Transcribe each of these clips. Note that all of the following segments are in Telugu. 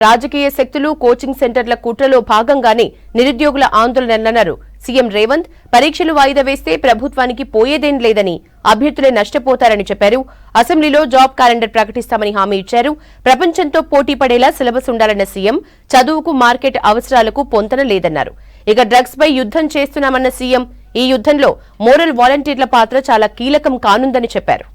రాజకీయ శక్తులు కోచింగ్ సెంటర్ల కుట్రలో భాగంగానే నిరుద్యోగుల ఆందోళనలన్నారు సీఎం రేవంత్. పరీక్షలు వాయిదా వేస్తే ప్రభుత్వానికి పోయేదేం లేదని, అభ్యర్థులే నష్టపోతారని చెప్పారు. అసెంబ్లీలో జాబ్ క్యాలెండర్ ప్రకటిస్తామని హామీ ఇచ్చారు. ప్రపంచంతో పోటీ పడేలా సిలబస్ ఉండాలన్న సీఎం చదువుకు మార్కెట్ అవసరాలకు పొంతన లేదన్నారు. ఇక డ్రగ్స్ పై యుద్ధం చేస్తున్నామన్న సీఎం ఈ యుద్ధంలో మోరల్ వాలంటీర్ల పాత్ర చాలా కీలకం కానుందని చెప్పారు.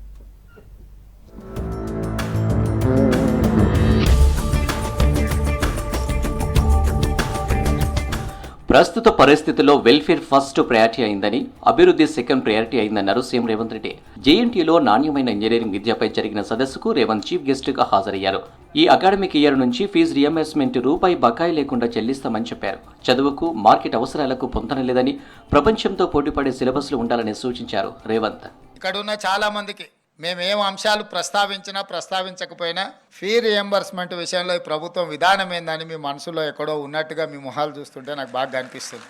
ప్రస్తుత పరిస్థితుల్లో వెల్ఫేర్ ఫస్ట్ ప్రయారిటీ అయిందని, అభివృద్ధి సెకండ్ ప్రయారిటీ అయిందన్నారు సీఎం రేవంత్ రెడ్డి. జేఎన్టీయూలో నాణ్యమైన ఇంజనీరింగ్ విద్యపై జరిగిన సదస్సుకు రేవంత్ చీఫ్ గెస్ట్ గా హాజరయ్యారు. ఈ అకాడమిక్ ఇయర్ నుంచి ఫీజు రియంబర్స్మెంట్ రూపాయి బకాయి లేకుండా చెల్లిస్తామని చెప్పారు. చదువుకు మార్కెట్ అవసరాలకు పొంతన లేదని, ప్రపంచంతో పోటీపడే సిలబస్లు ఉండాలని సూచించారు రేవంత్. ఇక్కడున్న చాలా మందికి మేమేం అంశాలు ప్రస్తావించినా ప్రస్తావించకపోయినా ఫీ రియంబర్స్మెంట్ విషయంలో ఈ ప్రభుత్వం విధానం ఏందని మీ మనసులో ఎక్కడో ఉన్నట్టుగా మీ మొహాలు చూస్తుంటే నాకు బాగా అనిపిస్తుంది.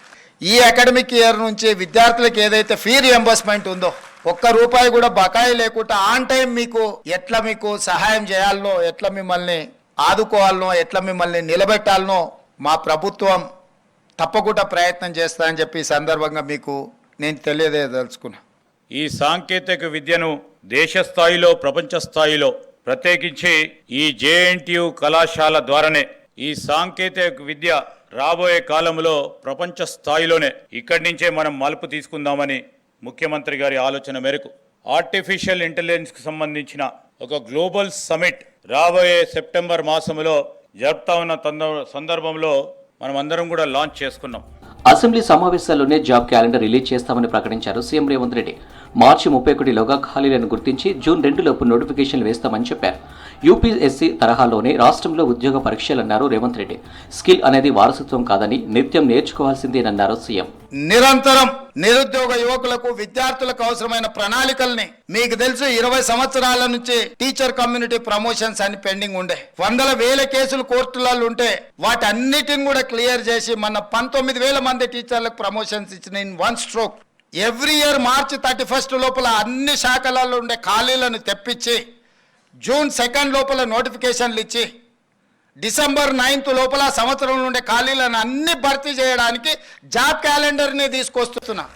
ఈ అకాడమిక్ ఇయర్ నుంచి విద్యార్థులకు ఏదైతే ఫీ రియంబర్స్మెంట్ ఉందో, ఒక్క రూపాయి కూడా బకాయి లేకుండా ఆన్ టైం మీకు సహాయం చేయాలనో, ఎట్లా మిమ్మల్ని ఆదుకోవాలనో, ఎట్లా మిమ్మల్ని నిలబెట్టాలనో మా ప్రభుత్వం తప్పకుండా ప్రయత్నం చేస్తానని చెప్పి ఈ సందర్భంగా మీకు నేను తెలియజేయదలుచుకున్నా. ఈ సాంకేతిక విద్యను దేశ స్థాయిలో, ప్రపంచ స్థాయిలో, ప్రత్యేకించి ఈ జేఎన్టీయూ కళాశాల ద్వారానే ఈ సాంకేతిక విద్య రాబోయే కాలంలో ప్రపంచ స్థాయిలోనే ఇక్కడి నుంచే మనం మలుపు తీసుకుందామని ముఖ్యమంత్రి గారి ఆలోచన మేరకు ఆర్టిఫిషియల్ ఇంటెలిజెన్స్కి సంబంధించిన ఒక గ్లోబల్ సమిట్ రాబోయే సెప్టెంబర్ మాసంలో జరుపుతా ఉన్న సందర్భంలో మనం అందరం కూడా లాంచ్ చేసుకున్నాం. అసెంబ్లీ సమావేశాల్లోనే జాబ్ క్యాలెండర్ రిలీజ్ చేస్తామని ప్రకటించారు సీఎం రేవంత్ రెడ్డి. మార్చి 31లోగా ఖాళీలను గుర్తించి జూన్ 2లోపు నోటిఫికేషన్లు వేస్తామని చెప్పారు. యూపీఎస్సీ తరహాలోనే రాష్ట్రంలో ఉద్యోగ పరీక్షలన్నారు రేవంత్ రెడ్డి. స్కిల్ అనేది వారసత్వం కాదని, నిత్యం నేర్చుకోవాల్సిందేనన్నారు సీఎం. నిరంతరం నిరుద్యోగ యువకులకు, విద్యార్థులకు అవసరమైన ప్రణాళికల్ని మీకు తెలుసు 20 సంవత్సరాల నుంచి టీచర్ కమ్యూనిటీ ప్రమోషన్స్ అని పెండింగ్ ఉండే, వందల వేల కేసులు కోర్టులలో ఉంటే వాటన్నిటిని కూడా క్లియర్ చేసి మన 19,000 మంది టీచర్లకు ప్రమోషన్స్ ఇచ్చిన in one stroke. Every year March 31 లోపల అన్ని శాఖలలో ఉండే ఖాళీలను తెప్పించి జూన్ 2 లోపల నోటిఫికేషన్లు ఇచ్చి డిసెంబర్ 9 లోపల సంవత్సరం నుండే ఖాళీలను అన్ని భర్తీ చేయడానికి జాబ్ క్యాలెండర్ని తీసుకొస్తున్నా.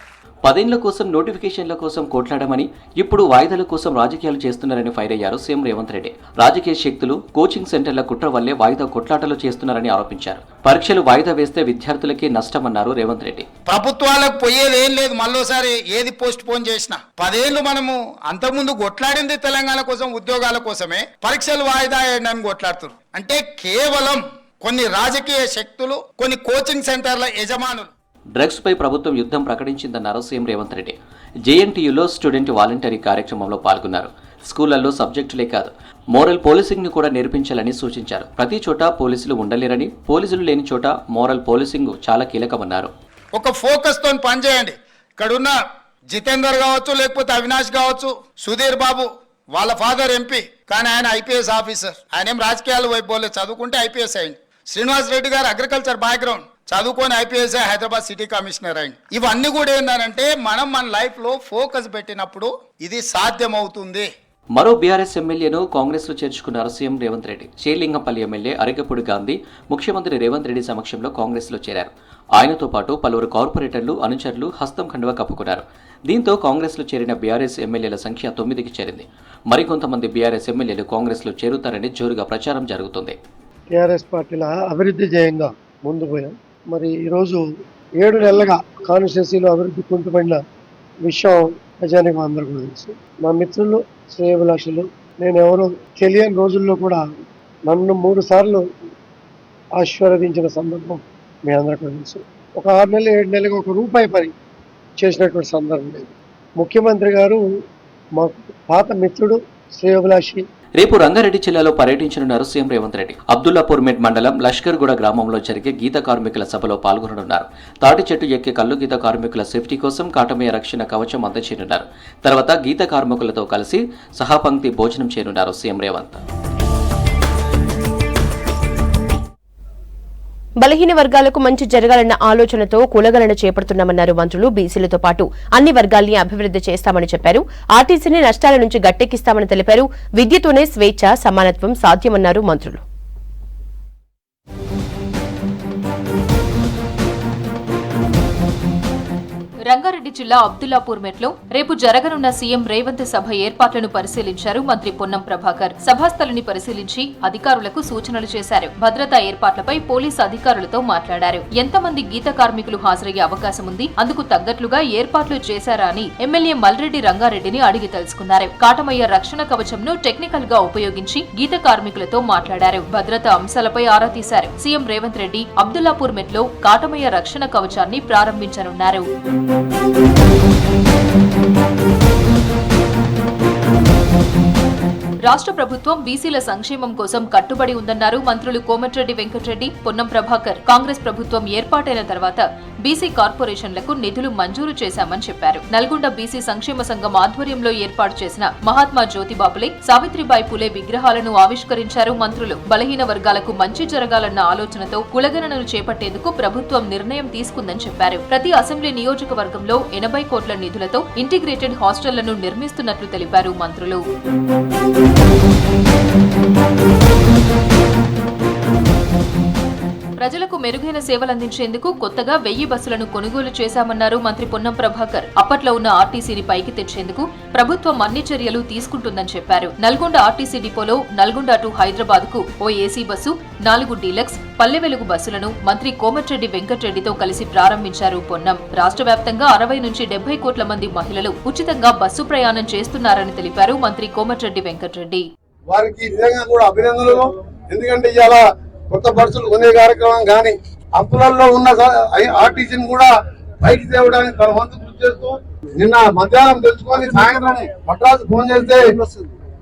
10 ఏళ్ల కోసం నోటిఫికేషన్ల కోసం కోట్లాడమని, ఇప్పుడు వాయిదాల కోసం రాజకీయాలు చేస్తున్నారని ఫైర్ అయ్యారు సీఎం రేవంత్ రెడ్డి. రాజకీయ శక్తులు కోచింగ్ సెంటర్ల కుట్ర వల్లే వాయిదా కొట్లాటలు చేస్తున్నారని ఆరోపించారు. పరీక్షలు వాయిదా వేస్తే విద్యార్థులకే నష్టమన్నారు రేవంత్ రెడ్డి. ప్రభుత్వాలకు పోయేది ఏం లేదు, మళ్ళోసారి ఏది పోస్ట్ పోన్ చేసినా 10 ఏళ్ళు మనము అంతకుముందు కొట్లాడింది తెలంగాణ కోసం, ఉద్యోగాల కోసమే. పరీక్షలు వాయిదా వేయడానికి కొట్లాడుతున్నారు అంటే కేవలం కొన్ని రాజకీయ శక్తులు, కొన్ని కోచింగ్ సెంటర్ల యజమానులు. డ్రగ్స్ పై ప్రభుత్వం యుద్ధం ప్రకటించిందన్నారు సీఎం రేవంత్ రెడ్డి. జేఎన్టీయూలో స్టూడెంట్ వాలంటరీ కార్యక్రమంలో పాల్గొన్నారు. స్కూళ్లలో సబ్జెక్టులే కాదు, మోరల్ పోలీసింగ్ ను కూడా నేర్పించాలని సూచించారు. ప్రతి చోట పోలీసులు ఉండలేరని, పోలీసులు లేని చోట మోరల్ పోలీసింగ్ చాలా కీలకమన్నారు. ఒక ఫోకస్ తో పనిచేయండి. ఇక్కడున్న జితేందర్ కావచ్చు, లేకపోతే అవినాష్ కావచ్చు, సుధీర్ బాబు వాళ్ళ ఫాదర్ ఎంపీ కానీ ఆయన ఐపీఎస్ ఆఫీసర్. ఆయన ఏం రాజకీయాలు వైపు పోలేదు, చదువుకుంటే ఐపీఎస్ అయింది. శ్రీనివాస్ రెడ్డి గారు అగ్రికల్చర్ బ్యాక్గ్రౌండ్, చదువుకొని ఐపీఎస్ హైదరాబాద్ సిటీ కమిషనర్ అయింది. ఇవన్నీ కూడా ఏంటంటే మనం మన లైఫ్ లో ఫోకస్ పెట్టినప్పుడు ఇది సాధ్యమవుతుంది. మరో బీఆర్ఎస్ ఎమ్మెల్యేను కాంగ్రెస్ లో చేర్చుకున్నారు సీఎం రేవంత్ రెడ్డి. షేర్లింగంపల్లి ఎమ్మెల్యే అరిగపూడి గాంధీ ముఖ్యమంత్రి రేవంత్ రెడ్డి సమక్షంలో కాంగ్రెస్ లో చేరారు. ఆయనతో పాటు పలువురు కార్పొరేటర్లు, అనుచరులు హస్తం కండువా కప్పుకున్నారు. దీంతో కాంగ్రెస్ లో చేరిన బీఆర్ఎస్ ఎమ్మెల్యేల సంఖ్య 9కి చేరింది. మరికొంతమంది బీఆర్ఎస్ ఎమ్మెల్యేలు కాంగ్రెస్ లో చేరుతారని జోరుగా ప్రచారం జరుగుతుంది. టీఆర్ఎస్ పార్టీల అభివృద్ధి జయంగా ముందు పోయాం. మరి ఈరోజు 7 నెలలుగా కాన్స్టిట్యున్సీలో అభివృద్ధి కుంటుపడిన విషయం ప్రజానికి అందరూ కూడా తెలుసు. మా మిత్రులు, శ్రేయోభిలాషులు, నేను ఎవరో తెలియని రోజుల్లో కూడా నన్ను 3 సార్లు ఆశీర్వదించిన సందర్భం మీ అందరికీ తెలుసు. ఒక 6 నెలలు 7 నెలలకు 1 రూపాయి పని చేసినటువంటి సందర్భం లేదు. ముఖ్యమంత్రి గారు మాకు పాత మిత్రుడు, శ్రేయోభిలాషి. రేపు రంగారెడ్డి జిల్లాలో పర్యటించనున్నారు సీఎం రేవంత్ రెడ్డి. అబ్దుల్లాపూర్మెట్ మండలం లష్కర్గూడ గ్రామంలో జరిగే గీత కార్మికుల సభలో పాల్గొననున్నారు. తాటి చెట్టు ఎక్కే కల్లు గీత కార్మికుల సేఫ్టీ కోసం కాటమయ్య రక్షణ కవచం అందచేయనున్నారు. తర్వాత గీత కార్మికులతో కలిసి సహాపంక్తి భోజనం చేయనున్నారు సీఎం రేవంత్. బలహీన వర్గాలకు మంచి జరగాలన్న ఆలోచనతో కులగణన చేపడుతున్నామన్నారు మంత్రులు. బీసీలతో పాటు అన్ని వర్గాల్ని అభివృద్ధి చేస్తామని చెప్పారు. ఆర్టీసీని నష్టాల నుంచి గట్టెక్కిస్తామని తెలిపారు. విద్యతోనే స్వేచ్ఛ, సమానత్వం సాధ్యమన్నారు మంత్రులు. రంగారెడ్డి జిల్లా అబ్దుల్లాపూర్ మెట్లో రేపు జరగనున్న సీఎం రేవంత్ సభ ఏర్పాట్లను పరిశీలించారు మంత్రి పొన్నం ప్రభాకర్. సభాస్థలిని పరిశీలించి అధికారులకు సూచనలు చేశారు. భద్రతా ఏర్పాట్లపై పోలీసు అధికారులతో మాట్లాడారు. ఎంతమంది గీత కార్మికులు హాజరయ్యే అవకాశం ఉంది, అందుకు తగ్గట్లుగా ఏర్పాట్లు చేశారా అని ఎమ్మెల్యే మల్రెడ్డి రంగారెడ్డిని అడిగి తెలుసుకున్నారు. కాటమయ్య రక్షణ కవచంను టెక్నికల్ గా ఉపయోగించి గీత కార్మికులతో మాట్లాడారు. భద్రతా అంశాలపై ఆరా తీశారు. సీఎం రేవంత్ రెడ్డి అబ్దుల్లాపూర్ మెట్లో కాటమయ్య రక్షణ కవచాన్ని ప్రారంభించనున్నారు. రాష్ట్ర ప్రభుత్వం బీసీల సంక్షేమం కోసం కట్టుబడి ఉందన్నారు మంత్రులు కోమటిరెడ్డి వెంకటరెడ్డి, పొన్నం ప్రభాకర్. కాంగ్రెస్ ప్రభుత్వం ఏర్పాటైన తర్వాత బీసీ కార్పొరేషన్లకు నిధులు మంజూరు చేశామని చెప్పారు. నల్గొండ బీసీ సంక్షేమ సంఘం ఆధ్వర్యంలో ఏర్పాటు చేసిన మహాత్మా జ్యోతిబాపులే, సావిత్రిబాయి పులే విగ్రహాలను ఆవిష్కరించారు మంత్రులు. బలహీన వర్గాలకు మంచి జరగాలన్న ఆలోచనతో కులగణనలు చేపట్టేందుకు ప్రభుత్వం నిర్ణయం తీసుకుందని చెప్పారు. ప్రతి అసెంబ్లీ నియోజకవర్గంలో 80 కోట్ల నిధులతో ఇంటిగ్రేటెడ్ హాస్టళ్లను నిర్మిస్తున్నట్లు తెలిపారు మంత్రులు. ప్రజలకు మెరుగైన సేవలందించేందుకు కొత్తగా 1000 బస్సులను కొనుగోలు చేశామన్నారు మంత్రి పొన్నం ప్రభాకర్. అప్పట్లో ఉన్న ఆర్టీసీని పైకి తెచ్చేందుకు ప్రభుత్వం అన్ని చర్యలు తీసుకుంటుందని చెప్పారు. నల్గొండ ఆర్టీసీ డిపోలో నల్గొండ టు హైదరాబాద్ కు ఓ AC bus, 4 deluxe, Palle Velugu బస్సులను మంత్రి కోమటిరెడ్డి వెంకటరెడ్డితో కలిసి ప్రారంభించారు పొన్నం. రాష్ట్ర వ్యాప్తంగా 60 నుంచి 70 కోట్ల మంది మహిళలు ఉచితంగా బస్సు ప్రయాణం చేస్తున్నారని తెలిపారు మంత్రి కోమటిరెడ్డి వెంకటరెడ్డి. వారికి నిజంగా కూడా అభినందనలు. ఎందుకంటే ఇవాళ కొత్త బస్సులు కొనే కార్యక్రమం కానీ అప్పులలో ఉన్న ఆర్టీసీని కూడా పైకి తేవడానికి తన వంతు కృషి చేస్తూ నిన్న మధ్యాహ్నం తెలుసుకొని సాయంత్రం మద్రాసు ఫోన్ చేస్తే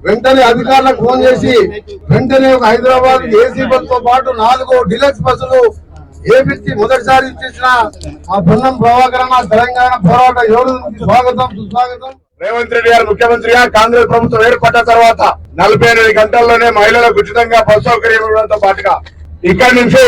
వెంటనే అధికారులకు ఫోన్ చేసి వెంటనే ఒక హైదరాబాద్ ఏసీ బస్సుతో పాటు 4 డీలక్స్ బస్సులు ఏపీకి మొదటిసారి ఇచ్చేసిన మా పొన్నం ప్రభాకర్ తెలంగాణ పోరాట యోధులకు స్వాగతం, సుస్వాగతం. రేవంత్ రెడ్డి గారు ముఖ్యమంత్రిగా కాంగ్రెస్ ప్రభుత్వం ఏర్పడ్డ తర్వాత 48 గంటల్లోనే మహిళలకు ఉచితంగా బస్సు సౌకర్యం ఇవ్వడంతో పాటుగా ఇక్కడి నుంచి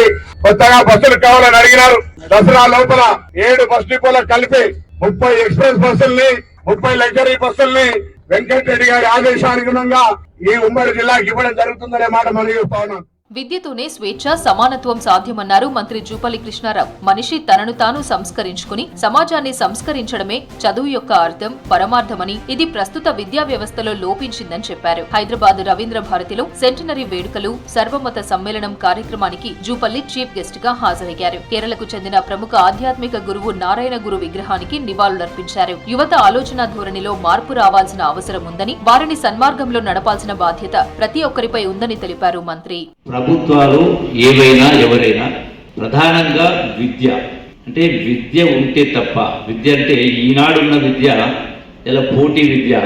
కొత్తగా బస్సులు కావాలని అడిగినారు. దసరా లోపల 7 బస్ డిపోలకు కలిపి 30 ఎక్స్ప్రెస్ బస్సుల్ని, 30 లగ్జరీ బస్సుల్ని వెంకటరెడ్డి గారి ఆదేశానుగుణంగా ఈ ఉమ్మడి జిల్లాకి ఇవ్వడం జరుగుతుందనే మాట మనం చెప్తా ఉన్నాం. విద్యతోనే స్వేచ్ఛ, సమానత్వం సాధ్యమన్నారు మంత్రి జూపల్లి కృష్ణారావు. మనిషి తనను తాను సంస్కరించుకుని సమాజాన్ని సంస్కరించడమే చదువు యొక్క అర్థం, పరమార్థమని, ఇది ప్రస్తుత విద్యా వ్యవస్థలో లోపించిందని చెప్పారు. హైదరాబాద్ రవీంద్ర భారతిలో సెంటనరీ వేడుకలు, సర్వమత సమ్మేళనం కార్యక్రమానికి జూపల్లి చీఫ్ గెస్ట్ గా హాజరయ్యారు. కేరళకు చెందిన ప్రముఖ ఆధ్యాత్మిక గురువు నారాయణ గురు విగ్రహానికి నివాళులర్పించారు. యువత ఆలోచన ధోరణిలో మార్పు రావాల్సిన అవసరం ఉందని, వారిని సన్మార్గంలో నడపాల్సిన బాధ్యత ప్రతి ఒక్కరిపై ఉందని తెలిపారు మంత్రి. ప్రభుత్వాలు ఏవైనా ఎవరైనా ప్రధానంగా విద్య అంటే విద్య ఉంటే తప్ప, విద్య అంటే ఈనాడున్న విద్య ఇలా పోటీ విద్య,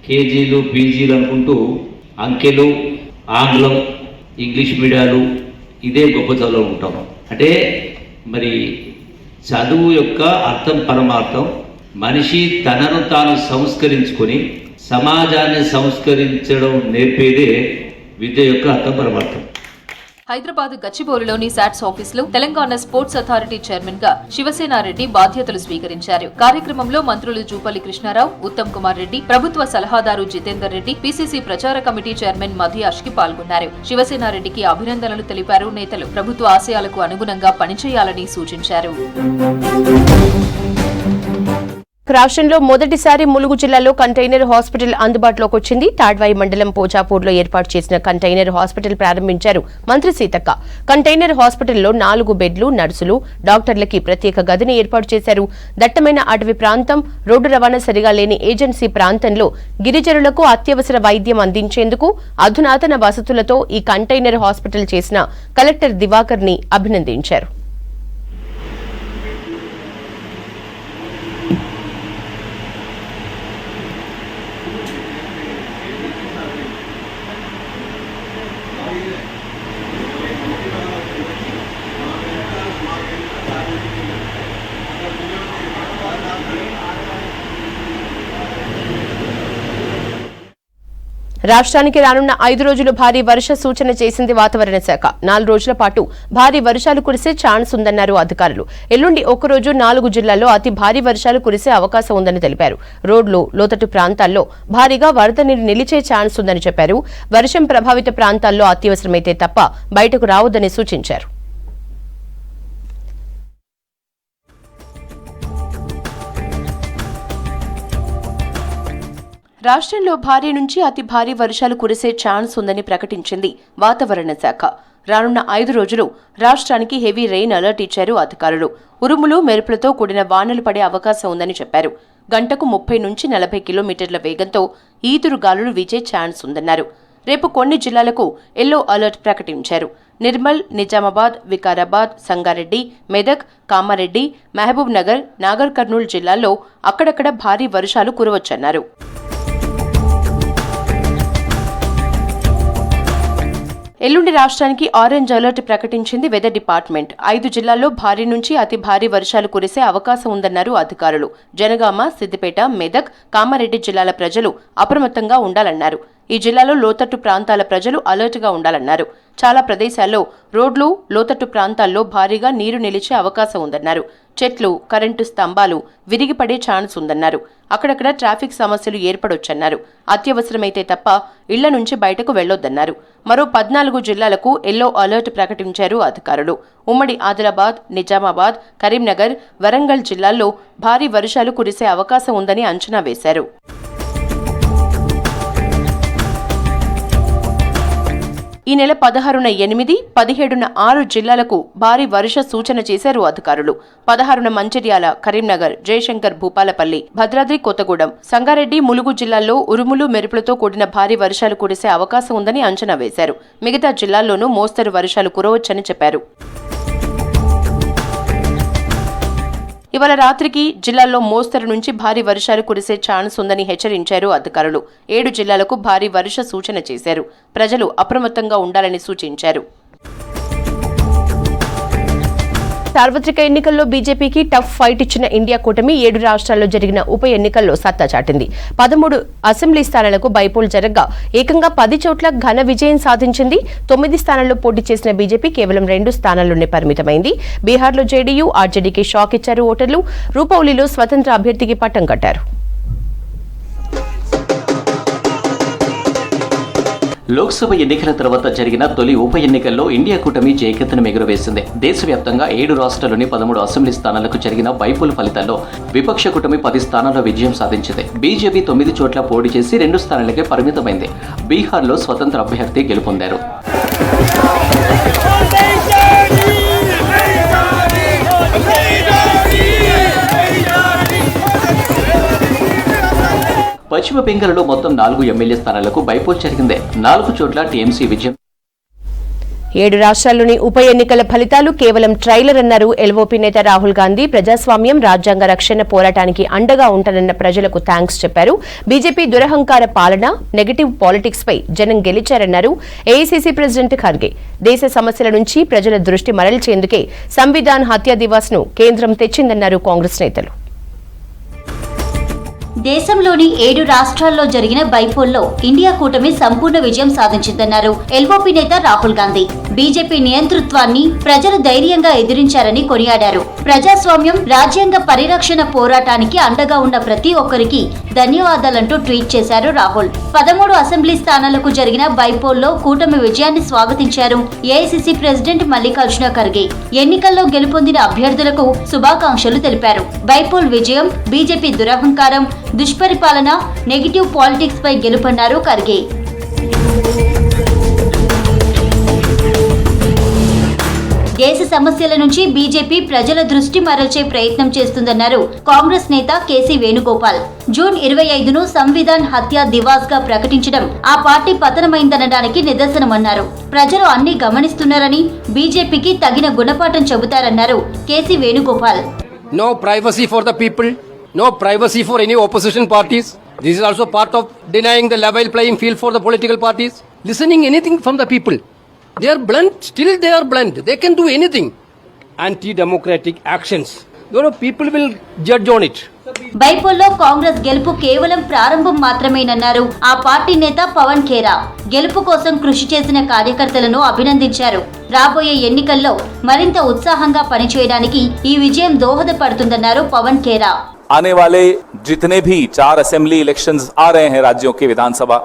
కేజీలు పీజీలు అనుకుంటూ అంకెలు, ఆంగ్లం, ఇంగ్లీష్ మీడియాలు ఇదే గొప్ప చదువు ఉంటాం. అంటే మరి చదువు యొక్క అర్థం పరమార్థం మనిషి తనను తాను సంస్కరించుకొని సమాజాన్ని సంస్కరించడం నేర్పేదే విద్య యొక్క అర్థం పరమార్థం. హైదరాబాద్ గచ్చిబౌలిలోని శాట్స్ ఆఫీసులో తెలంగాణ స్పోర్ట్స్ అథారిటీ చైర్మన్ గా శివసేనారెడ్డి బాధ్యతలు స్వీకరించారు. కార్యక్రమంలో మంత్రులు జూపల్లి కృష్ణారావు, ఉత్తమ్ కుమార్ రెడ్డి, ప్రభుత్వ సలహాదారు జితేందర్ రెడ్డి, పీసీసీ ప్రచార కమిటీ చైర్మన్ మధియాష్కి పాల్గొన్నారు. శివసేనారెడ్డికి అభినందనలు తెలిపారు నేతలు. ప్రభుత్వ ఆశయాలకు అనుగుణంగా పనిచేయాలని సూచించారు. రాష్ట్రంలో మొదటిసారి ములుగు జిల్లాలో కంటైనర్ హాస్పిటల్ అందుబాటులోకి వచ్చింది. తాడ్వాయి మండలం పోచాపూర్లో ఏర్పాటు చేసిన కంటైనర్ హాస్పిటల్ ప్రారంభించారు మంత్రి సీతక్క. కంటైనర్ హాస్పిటల్లో 4 బెడ్లు, నర్సులు, డాక్టర్లకి ప్రత్యేక గదిని ఏర్పాటు చేశారు. దట్టమైన అటవీ ప్రాంతం, రోడ్డు రవాణా సరిగా లేని ఏజెన్సీ ప్రాంతంలో గిరిజనులకు అత్యవసర వైద్యం అందించేందుకు అధునాతన వసతులతో ఈ కంటైనర్ హాస్పిటల్ చేసిన కలెక్టర్ దివాకర్ ని అభినందించారు. రాష్ట్రానికి రానున్న 5 రోజులు భారీ వర్ష సూచన చేసింది వాతావరణ శాఖ. 4 రోజుల పాటు భారీ వర్షాలు కురిసే ఛాన్స్ ఉందన్నారు అధికారులు. ఎల్లుండి ఒకరోజు 4 జిల్లాల్లో అతి భారీ వర్షాలు కురిసే అవకాశం ఉందని తెలిపారు. రోడ్లు, లోతట్టు ప్రాంతాల్లో భారీగా వరద నీరు నిలిచే ఛాన్స్ ఉందని చెప్పారు. వర్షం ప్రభావిత ప్రాంతాల్లో అత్యవసరమైతే తప్ప బయటకు రావద్దని సూచించారు. రాష్ట్రంలో భారీ నుంచి అతి భారీ వర్షాలు కురిసే ఛాన్స్ ఉందని ప్రకటించింది వాతావరణ శాఖ. రానున్న 5 రోజులు రాష్ట్రానికి హెవీ రెయిన్ అలర్ట్ ఇచ్చారు అధికారులు. ఉరుములు మెరుపులతో కూడిన వానలు పడే అవకాశం ఉందని చెప్పారు. గంటకు 30 నుంచి 40 కిలోమీటర్ల వేగంతో ఈదురు గాలులు వీచే ఛాన్స్ ఉందన్నారు. రేపు కొన్ని జిల్లాలకు ఎల్లో అలర్ట్ ప్రకటించారు. నిర్మల్, నిజామాబాద్, వికారాబాద్, సంగారెడ్డి, మెదక్, కామారెడ్డి, మహబూబ్ నగర్, నాగర్ కర్నూల్ జిల్లాల్లో అక్కడక్కడ భారీ వర్షాలు కురవచ్చన్నారు. ఎల్లుండి రాష్ట్రానికి ఆరెంజ్ అలర్ట్ ప్రకటించింది వెదర్ డిపార్ట్మెంట్. 5 జిల్లాల్లో భారీ నుంచి అతి భారీ వర్షాలు కురిసే అవకాశం ఉందన్నారు అధికారులు. జనగామ, సిద్దిపేట, మెదక్, కామారెడ్డి జిల్లాల ప్రజలు అప్రమత్తంగా ఉండాలన్నారు. ఈ జిల్లాలో లోతట్టు ప్రాంతాల ప్రజలు అలర్ట్గా ఉండాలన్నారు. చాలా ప్రదేశాల్లో రోడ్లు, లోతట్టు ప్రాంతాల్లో భారీగా నీరు నిలిచే అవకాశం ఉందన్నారు. చెట్లు, కరెంటు స్తంభాలు విరిగిపడే ఛాన్స్ ఉందన్నారు. అక్కడక్కడ ట్రాఫిక్ సమస్యలు ఏర్పడొచ్చన్నారు. అత్యవసరమైతే తప్ప ఇళ్ల నుంచి బయటకు వెళ్లొద్దన్నారు. మరో 14 జిల్లాలకు ఎల్లో అలర్ట్ ప్రకటించారు అధికారులు. ఉమ్మడి ఆదిలాబాద్, నిజామాబాద్, కరీంనగర్, వరంగల్ జిల్లాల్లో భారీ వర్షాలు కురిసే అవకాశం ఉందని అంచనా వేశారు. ఈ నెల 16న 8, 17న 6 జిల్లాలకు భారీ వర్ష సూచన చేశారు అధికారులు. 16న మంచిర్యాల, కరీంనగర్, జయశంకర్, భూపాలపల్లి, భద్రాద్రి కొత్తగూడెం, సంగారెడ్డి, ములుగు జిల్లాల్లో ఉరుములు మెరుపులతో కూడిన భారీ వర్షాలు కురిసే అవకాశం ఉందని అంచనా వేశారు. మిగతా జిల్లాల్లోనూ మోస్తరు వర్షాలు కురవచ్చని చెప్పారు. ఇవాళ రాత్రికి జిల్లాల్లో మోస్తరు నుంచి భారీ వర్షాలు కురిసే ఛాన్స్ ఉందని హెచ్చరించారు అధికారులు. 7 జిల్లాలకు భారీ వర్ష సూచన చేశారు. ప్రజలు అప్రమత్తంగా ఉండాలని సూచించారు. సార్వత్రిక ఎన్నికల్లో బీజేపీకి టఫ్ ఫైట్ ఇచ్చిన ఇండియా కూటమి 7 రాష్ట్రాల్లో జరిగిన ఉప ఎన్నికల్లో సత్తా చాటింది. 13 అసెంబ్లీ స్థానాలకు బైపోల్ జరగ్గా ఏకంగా 10 చోట్ల ఘన విజయం సాధించింది. 9 స్థానాల్లో పోటీ చేసిన బీజేపీ కేవలం 2 స్థానాల్లోనే పరిమితమైంది. బీహార్లో జేడీయూ, ఆర్జేడీకి షాక్ ఇచ్చారు ఓటర్లు. రూపౌలిలో స్వతంత్ర అభ్యర్థికి పట్టం కట్టారు. లోక్సభ ఎన్నికల తర్వాత జరిగిన తొలి ఉప ఎన్నికల్లో ఇండియా కూటమి జయకేతనం ఎగురవేసింది. దేశవ్యాప్తంగా 7 రాష్ట్రాల్లోని 13 అసెంబ్లీ స్థానాలకు జరిగిన బైపోల్ ఫలితాల్లో విపక్ష కూటమి 10 స్థానాల్లో విజయం సాధించింది. బీజేపీ 9 చోట్ల పోటీ చేసి 2 స్థానాలకే పరిమితమైంది. బీహార్లో స్వతంత్ర అభ్యర్థి గెలుపొందారు. పశ్చిమ బెంగాల్లో మొత్తం 4 ఎమ్మెల్యే స్థానాలకు బైపోల్ జరిగింది. 4 చోట్ల టీఎంసీ విజయం. 7 రాష్ట్రాల్లోని ఉప ఎన్నికల ఫలితాలు కేవలం ట్రైలర్ అన్నారు ఎల్ఓపీ నేత రాహుల్ గాంధీ. ప్రజాస్వామ్యం, రాజ్యాంగ రక్షణ పోరాటానికి అండగా ఉంటానన్న ప్రజలకు థాంక్స్ చెప్పారు. బీజేపీ దురహంకార పాలన, నెగటివ్ పాలిటిక్స్ పై జనం గెలిచారన్నారు ఏఐసీసీ ప్రెసిడెంట్ ఖర్గే. దేశ సమస్యల నుంచి ప్రజల దృష్టి మరల్చేందుకే సంవిధాన్ హత్యా దివాస్ ను కేంద్రం తెచ్చిందన్నారు కాంగ్రెస్ నేతలు. దేశంలోని 7 రాష్ట్రాల్లో జరిగిన బైపోల్లో ఇండియా కూటమి సంపూర్ణ విజయం సాధించిందన్నారు ఎల్ఓపీ నేత రాహుల్ గాంధీ. బీజేపీ నియంతృత్వాన్ని ప్రజలు ధైర్యంగా ఎదిరించారని కొనియాడారు. ప్రజాస్వామ్యం, రాజ్యాంగ పరిరక్షణ పోరాటానికి అండగా ఉన్న ప్రతి ఒక్కరికి ధన్యవాదాలంటూ ట్వీట్ చేశారు రాహుల్. 13 అసెంబ్లీ స్థానాలకు జరిగిన బైపోల్లో కూటమి విజయాన్ని స్వాగతించారు ఏఐసీసీ ప్రెసిడెంట్ మల్లికార్జున ఖర్గే. ఎన్నికల్లో గెలుపొందిన అభ్యర్థులకు శుభాకాంక్షలు తెలిపారు. బైపోల్ విజయం బీజేపీ దురహంకారం, దుష్పరిపాలన, నెగిటివ్ పాలిటిక్స్ పై గెలుపన్నారు ఖర్గే. దేశ సమస్యల నుంచి బీజేపీ ప్రజల దృష్టి మరల్చే ప్రయత్నం చేస్తుందన్నారు కాంగ్రెస్ నేత కేసీ వేణుగోపాల్. జూన్ 25ను సంవిధాన్ హత్యా దివాస్ గా ప్రకటించడం ఆ పార్టీ పతనమైందనడానికి నిదర్శనమన్నారు. ప్రజలు అన్ని గమనిస్తున్నారని, బీజేపీకి తగిన గుణపాఠం చెబుతారన్నారు KC Venugopal. No privacy for the people. No privacy for any opposition parties. This is also part of denying the level playing field for the political parties. Listening anything from the people. They are blunt, still they are blunt. They can do anything. Anti-democratic actions. People will judge on it. బైపోల్లో కాంగ్రెస్ గెలుపు కేవలం ప్రారంభం మాత్రమేనన్నారు ఆ పార్టీ నేత పవన్ ఖేరా. గెలుపు కోసం కృషి చేసిన కార్యకర్తలను అభినందించారు. రాబోయే ఎన్నికల్లో మరింత ఉత్సాహంగా పనిచేయడానికి ఈ విజయం దోహదపడుతుందన్నారు పవన్ ఖేరా. आने वाले जितने भी 4 असेंबली इलेक्शंस आ रहे हैं, राज्यों के विधानसभा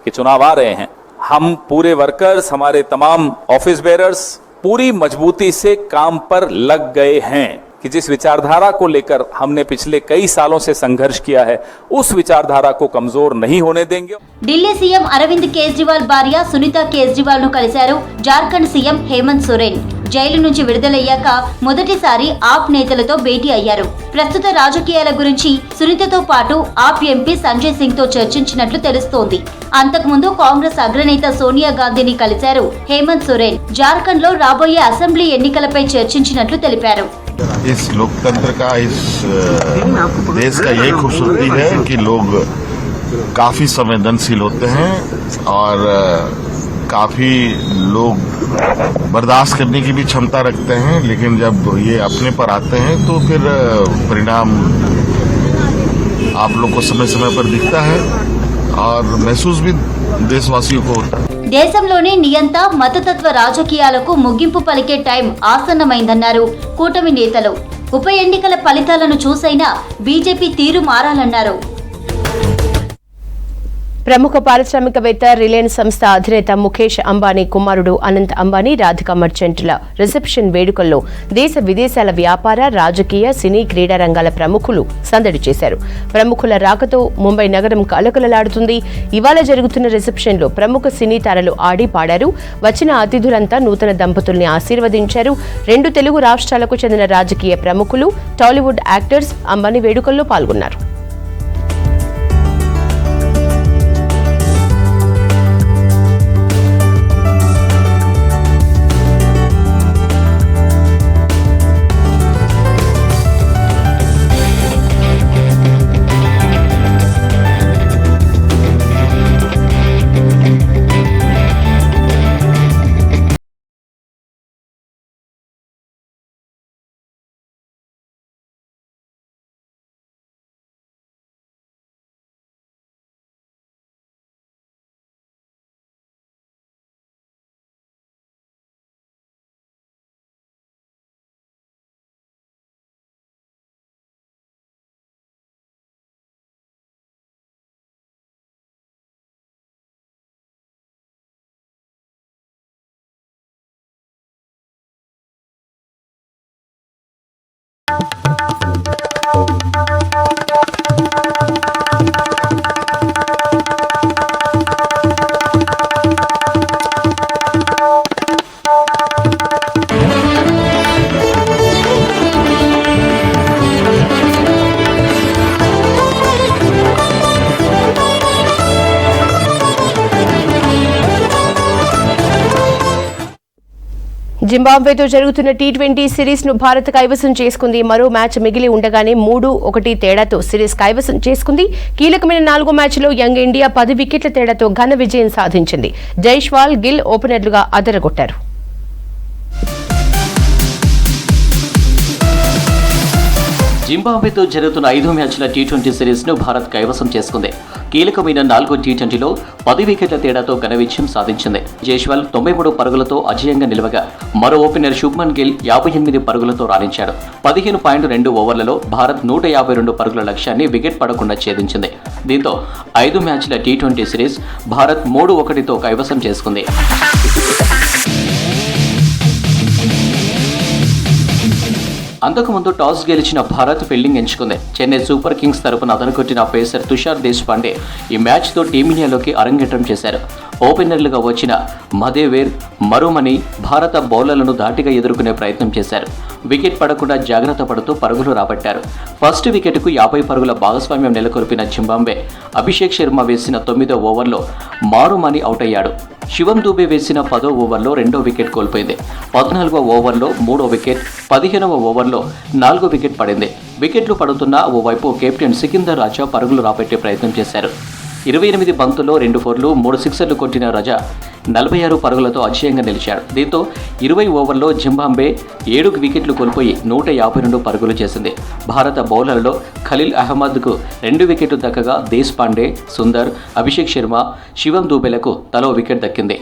के चुनाव आ रहे हैं, हम पूरे वर्कर्स, हमारे तमाम ऑफिस बेरर्स पूरी मजबूती से काम पर लग गए हैं. कि जिस विचारधारा को लेकर हमने पिछले कई सालों से संघर्ष किया है उस विचारधारा को कमजोर नहीं होने देंगे। ఢిల్లీ సీఎం అరవింద్ కేజ్రీవాల్ భార్య సునీత కేజ్రీవాల్ ను కలిశారు జార్ఖండ్ సీఎం హేమంత్ సోరెన్. జైలు నుంచి విడుదలయ్యాక మొదటిసారి ఆప్ నేతలతో భేటీ అయ్యారు. ప్రస్తుత రాజకీయాల గురించి సునీతతో పాటు ఆప్ ఎంపీ సంజయ్ సింగ్ తో చర్చించినట్లు తెలుస్తోంది. అంతకుముందు కాంగ్రెస్ అగ్రనేత సోనియా గాంధీని కలిశారు హేమంత్ సోరెన్. జార్ఖండ్ లో రాబోయే అసెంబ్లీ ఎన్నికలపై చర్చించినట్లు తెలిపారు. इस लोकतंत्र का, इस देश का यही खूबसूरती है कि लोग काफी संवेदनशील होते हैं और काफी लोग बर्दाश्त करने की भी क्षमता रखते हैं, लेकिन जब ये अपने पर आते हैं तो फिर परिणाम आप लोग को समय समय पर दिखता है और महसूस भी देशवासियों को होता है. దేశంలోని నియంత మతతత్వ రాజకీయాలకు ముగింపు పలికే టైం ఆసన్నమైందన్నారు కూటమి నేతలు. ఉప ఎన్నికల ఫలితాలను చూసైనా బీజేపీ తీరు మారాలన్నారు. ప్రముఖ పారిశ్రామికవేత్త రిలయన్స్ సంస్థ అధినేత ముఖేష్ అంబానీ కుమారుడు అనంత్ అంబానీ రాధికా మర్చెంట్ల రిసెప్షన్ వేడుకల్లో దేశ విదేశాల వ్యాపార, రాజకీయ, సినీ, క్రీడా రంగాల ప్రముఖులు సందడి చేశారు. ప్రముఖుల రాకతో ముంబై నగరం కలకలలాడుతుంది. ఇవాళ జరుగుతున్న రిసెప్షన్లో ప్రముఖ సినీ తారలు ఆడి పాడారు. వచ్చిన అతిథులంతా నూతన దంపతుల్ని ఆశీర్వదించారు. 2 తెలుగు రాష్ట్రాలకు చెందిన రాజకీయ ప్రముఖులు, టాలీవుడ్ యాక్టర్స్ అంబానీ వేడుకల్లో పాల్గొన్నారు. జింబాబ్వేతో జరుగుతున్న టీ20 సిరీస్ ను భారత్ కైవసం చేసుకుంది. మరో మ్యాచ్ మిగిలి ఉండగానే 3-1 తేడాతో సిరీస్ కైవసం చేసుకుంది. కీలకమైన 4వ మ్యాచ్లో యంగ్ ఇండియా 10 వికెట్ల తేడాతో ఘన విజయం సాధించింది. జైస్వాల్, గిల్ ఓపెనర్లుగా అదరగొట్టారు. జింబాబ్వేతో జరుగుతున్న 5వ మ్యాచ్ల టీ20 సిరీస్ను భారత్ కైవసం చేసుకుంది. కీలకమైన 4వ టీ20లో 10 వికెట్ల తేడాతో ఘన విజయం సాధించింది. జైస్వాల్ 93 పరుగులతో అజేయంగా నిలవగా మరో ఓపెనర్ శుభ్మన్ గిల్ 58 పరుగులతో రాణించాడు. 15.2 ఓవర్లలో భారత్ 152 పరుగుల లక్ష్యాన్ని వికెట్ పడకుండా ఛేదించింది. దీంతో 5 మ్యాచ్ల టీ20 సిరీస్ భారత్ 3-1తో కైవసం చేసుకుంది. అంతకుముందు టాస్ గెలిచిన భారత్ ఫీల్డింగ్ ఎంచుకుంది. చెన్నై సూపర్ కింగ్స్ తరపున అదరగొట్టిన పేసర్ తుషార్ దేశ్పాండే ఈ మ్యాచ్తో టీమిండియాలోకి అరంగేట్రం చేశారు. ఓపెనర్లుగా వచ్చిన మదేవేర్, మరుమణి భారత బౌలర్లను ధాటిగా ఎదుర్కొనే ప్రయత్నం చేశారు. వికెట్ పడకుండా జాగ్రత్త పడుతూ పరుగులు రాబట్టారు. ఫస్ట్ వికెట్కు 50 పరుగుల భాగస్వామ్యం నెలకొల్పిన జింబాబ్వే అభిషేక్ శర్మ వేసిన 9వ ఓవర్లో మారుమణి అవుట్ అయ్యాడు. శివం దూబే వేసిన 10వ ఓవర్లో 2వ వికెట్ కోల్పోయింది. 14వ ఓవర్లో 3వ వికెట్, 15వ ఓవర్లో 4వ వికెట్ పడింది. వికెట్లు పడుతున్న ఓవైపు కెప్టెన్ సికిందర్ రాజా పరుగులు రాబట్టే ప్రయత్నం చేశారు. 28 బంతుల్లో 2 ఫోర్లు 3 సిక్సర్లు కొట్టిన రజా 46 పరుగులతో అజేయంగా నిలిచాడు. దీంతో 20 ఓవర్లో జింబాబ్వే 7 వికెట్లు కోల్పోయి 152 పరుగులు చేసింది. భారత బౌలర్లలో ఖలీల్ అహ్మద్కు 2 వికెట్లు దక్కగా దేశ్పాండే, సుందర్, అభిషేక్ శర్మ, శివం దూబేలకు తలో వికెట్ దక్కింది.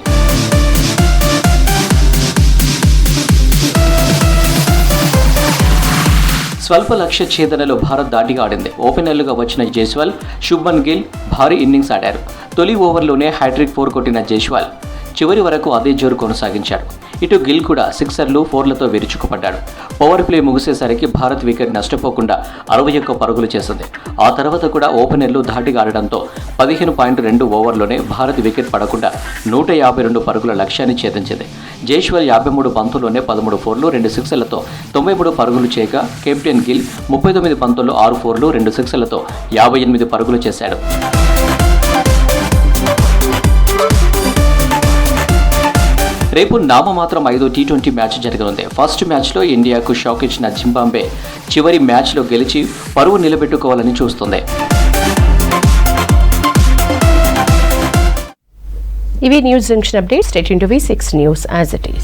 స్వల్ప లక్ష్య ఛేదనలో భారత్ దాటిగా ఆడింది. ఓపెనర్లుగా వచ్చిన జైస్వాల్, శుభ్మన్ గిల్ భారీ ఇన్నింగ్స్ ఆడారు. తొలి ఓవర్లోనే హ్యాట్రిక్ 4 కొట్టిన జైస్వాల్ చివరి వరకు అదే జోరు కొనసాగించాడు. ఇటు గిల్ కూడా సిక్సర్లు, 4లతో విరుచుకుపడ్డాడు. పవర్ ప్లే ముగిసేసరికి భారత్ వికెట్ నష్టపోకుండా 61 పరుగులు చేసింది. ఆ తర్వాత కూడా ఓపెనర్లు ధాటిగా ఆడడంతో 15.2 ఓవర్లోనే భారత్ వికెట్ పడకుండా 152 పరుగుల లక్ష్యాన్ని ఛేదించింది. జైస్వాల్ 53 బంతుల్లోనే 13 4లు, 2 సిక్సర్లతో 93 పరుగులు చేయగా కెప్టెన్ గిల్ 39 బంతుల్లో 6 4లు, 2 సిక్సర్లతో 58 పరుగులు చేశాడు. రేపు నామమాత్రం 5వ టీ20 మ్యాచ్ జరగనుంది. ఫస్ట్ మ్యాచ్లో ఇండియాకు షాక్ ఇచ్చిన జింబాబ్వే చివరి మ్యాచ్లో గెలిచి పరువు నిలబెట్టుకోవాలని చూస్తుంది. ఇవి news junction updates. Stay tuned to V6 news as it is.